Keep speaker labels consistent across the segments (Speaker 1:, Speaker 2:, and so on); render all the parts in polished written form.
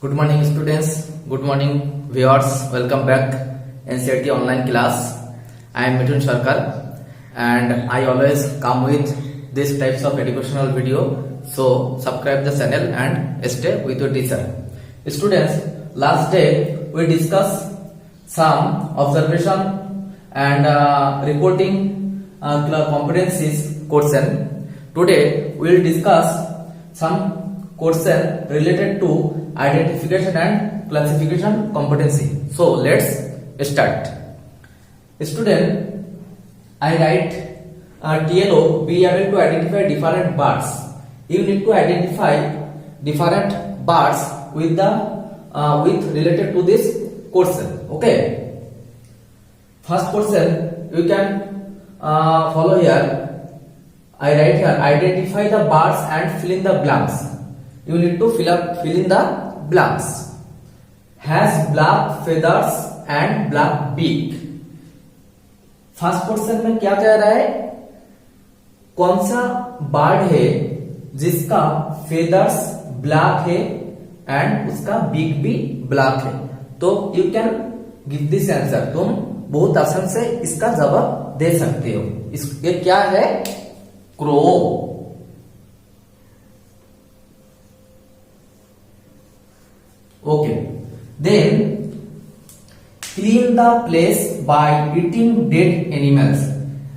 Speaker 1: Good morning students, good morning viewers, welcome back NCERT online class. I am Mithun Sarkar and I always come with these types of educational video. So subscribe the channel and stay with your teacher. Students, last day we discussed some observation and reporting competencies question. Today we will discuss some question related to identification and classification competency. So let's start. Student, I write TLO, be able to identify different birds. You need to identify different birds with the with related to this question. Okay. First question you can follow here. I write here, identify the birds and fill in the blanks. You need to fill in the blanks. Has black feathers and black beak. First question में क्या कह रहा है, कौन सा bird है जिसका feathers black है एंड उसका बीक भी ब्लैक है. तो you can give this answer. तुम बहुत आसान से इसका जवाब दे सकते हो. ये क्या है, crow. Okay, then clean the place by eating dead animals.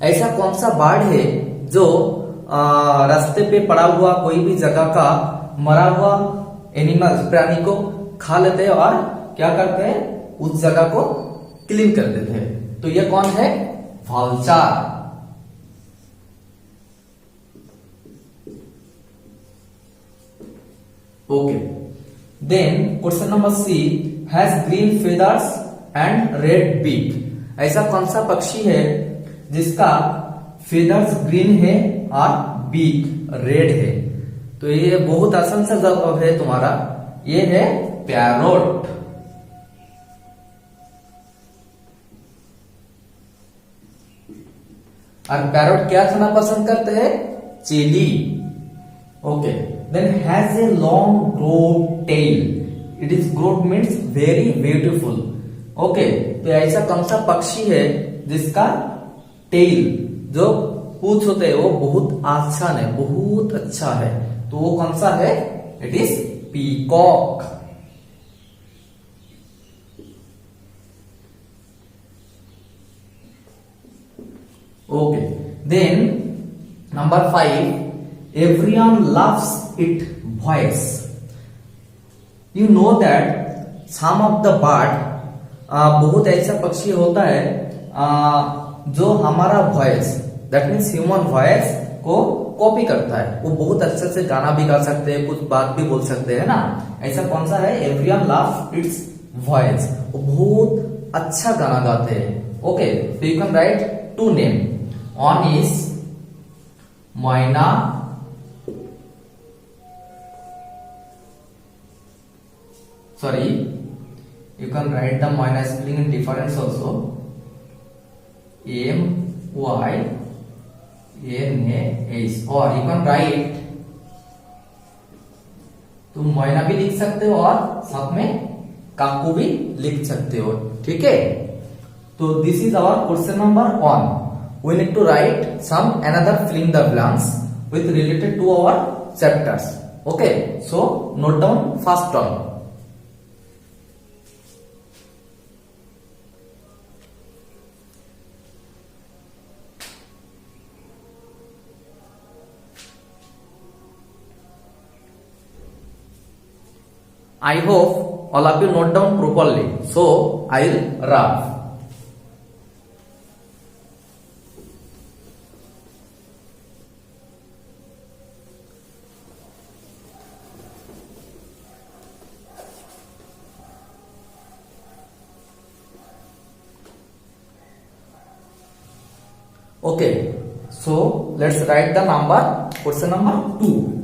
Speaker 1: ऐसा कौन सा बर्ड है जो रास्ते पे पड़ा हुआ कोई भी जगह का मरा हुआ एनिमल्स प्राणी को खा लेते हैं और क्या करते हैं, उस जगह को क्लीन कर देते हैं. तो ये कौन है, vulture. Okay, then question number C, has green feathers and red beak. ऐसा कौन सा पक्षी है जिसका फेदर्स ग्रीन है और बीक रेड है. तो ये बहुत आसान सा जवाब है तुम्हारा, ये है पैरोट. और पैरोट क्या खाना पसंद करते हैं, chilli. Okay, then has a long grown tail. It is grown means very beautiful. Okay, तो ऐसा कौन सा पक्षी है जिसका टेल जो पूंछ होते हैं वो बहुत आसान है, बहुत अच्छा है. तो वो कौन सा है, it is peacock. Okay, then number 5, everyone loves its voice. You know that some of the bird, बहुत ऐसा पक्षी होता है जो हमारा voice, that means human voice को कॉपी करता है. वो बहुत अच्छे से गाना भी गा सकते हैं, कुछ बात भी बोल सकते हैं ना. ऐसा कौन सा है, एवरीवन लव्स इट्स वॉइस. वो बहुत अच्छा गाना गाते हैं. ओके, तो you can write 2 name. One is मैना, sorry, you can write the minor spelling in difference also. MYNAH, or you can write, तुम मैना भी लिख सकते हो और साथ में काकू भी लिख सकते हो. ठीक है, तो this is our question number 1. We need to write some another fill in the blanks with related to our chapters. Okay, so note down first one. I hope all of you note down properly. So I'll rub. Okay, so let's write the number, question number 2.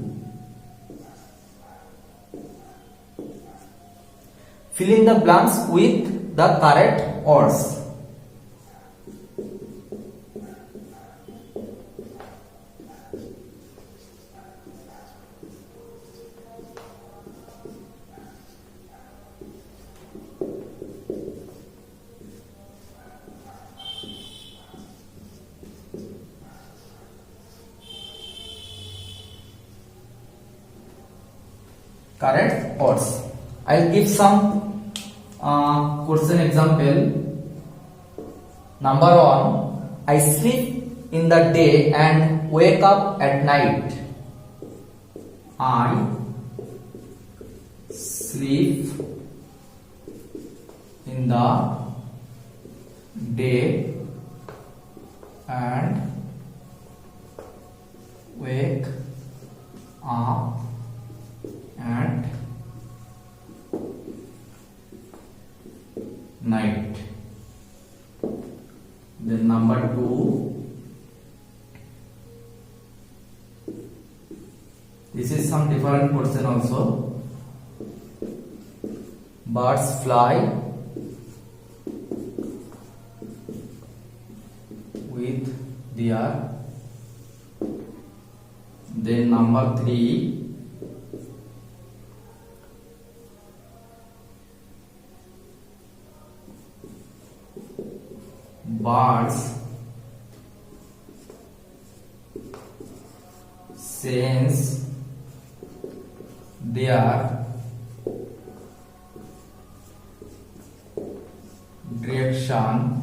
Speaker 1: Fill in the blanks with the correct words. correct words. I'll give some question example. Number 1, I sleep in the day and wake up at night. I sleep in the day and wake up at night. Then number 2, this is some different question also. Birds fly with their. Then number 3, birds sense their direction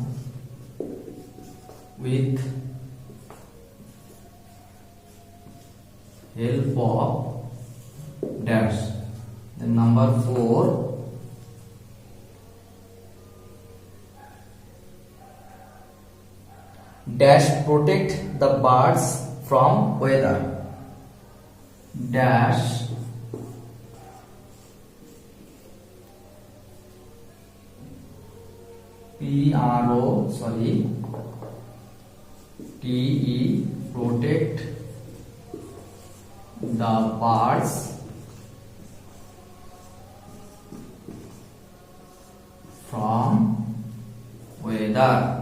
Speaker 1: with help of dash. Then number 4, dash protect the birds from weather. Dash TE protect the birds from weather.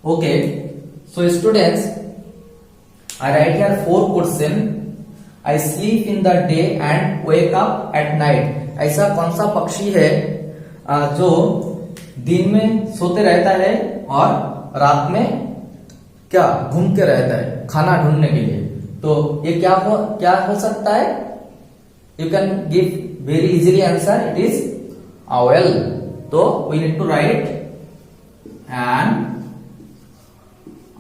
Speaker 1: Okay, so students, I write here 4 question. I sleep in the day and wake up at night. ऐसा कौन सा पक्षी है जो दिन में सोते रहता है और रात में क्या घूम के रहता है खाना ढूंढने के लिए? तो ये क्या हो सकता है? You can give very easily answer. It is owl. तो we need to write an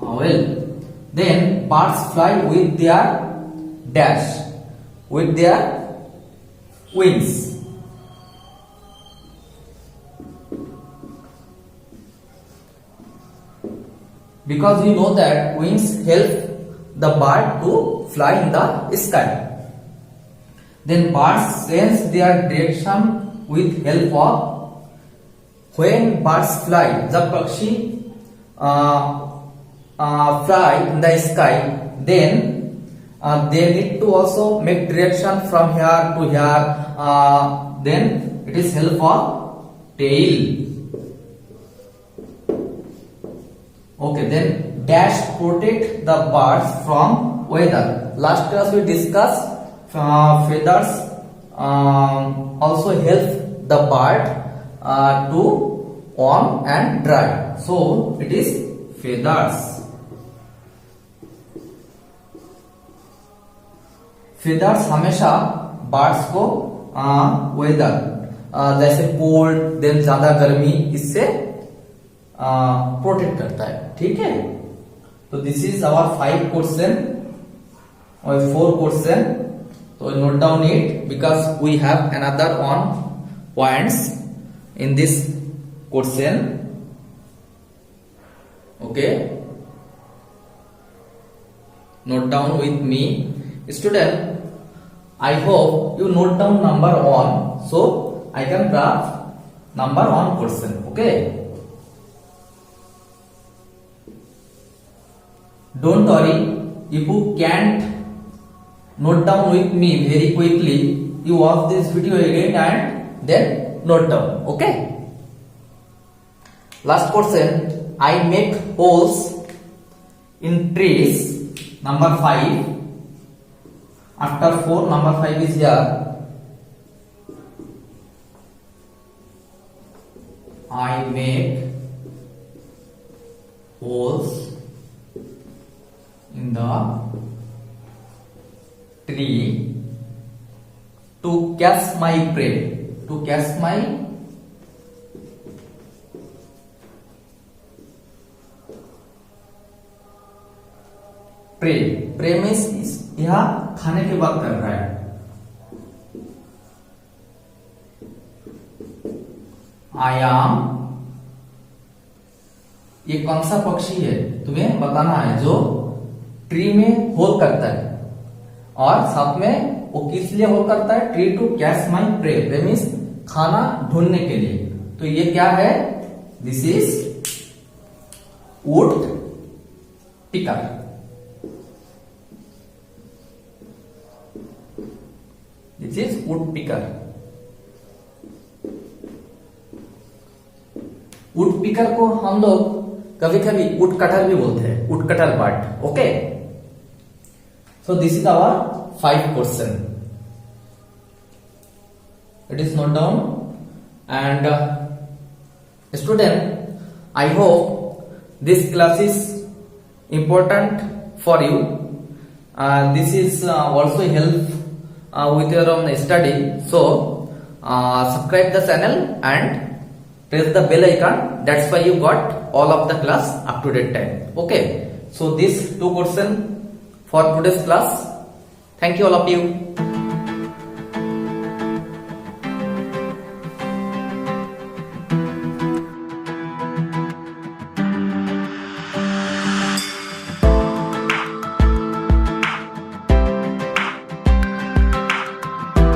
Speaker 1: owl. Then birds fly with their dash, with their wings. Because we know that wings help the bird to fly in the sky. Then birds sense their direction with help of. When birds fly, जब पक्षी fly in the sky, then they need to also make direction from here to here. Then it is help of tail. Okay, then dash protect the birds from weather. Last class we discussed feathers also help the bird to warm and dry. So it is feathers. feathers हमेशा birds को weather जैसे cold then ज्यादा गर्मी इससे protect करता है. ठीक है, तो दिस इज आवर 5 क्वेश्चन और 4 क्वेश्चन. तो note down it because we have another on points in this question. Okay, note down with me. Student, I hope you note down number 1 so I can draft number 1 question. Okay, don't worry if you can't note down with me very quickly. You watch this video again and then note down. Okay, last question. I make holes in trees. Number 5. After 4, number 5 is here. I make holes in the tree to catch my prey. To catch my prey. Prey means यह खाने की बात कर रहा है. I am, ये कौन सा पक्षी है तुम्हें बताना है जो ट्री में होल करता है, और साथ में वो किस लिए होल करता है? Tree to catch my prey. Prey means खाना ढूंढने के लिए. तो ये क्या है? This is woodpecker. This is woodpecker. Woodpecker को हम लोग कभी कभी वुड कटर भी बोलते हैं. Wood cutter bird. Okay, so this is our 5 question. It is note down, and student, I hope this class is important for you. This is also help with your own study. So subscribe the channel and press the bell icon. That's why you got all of the class up to date time. Okay, so these 2 questions for today's class. Thank you all of you.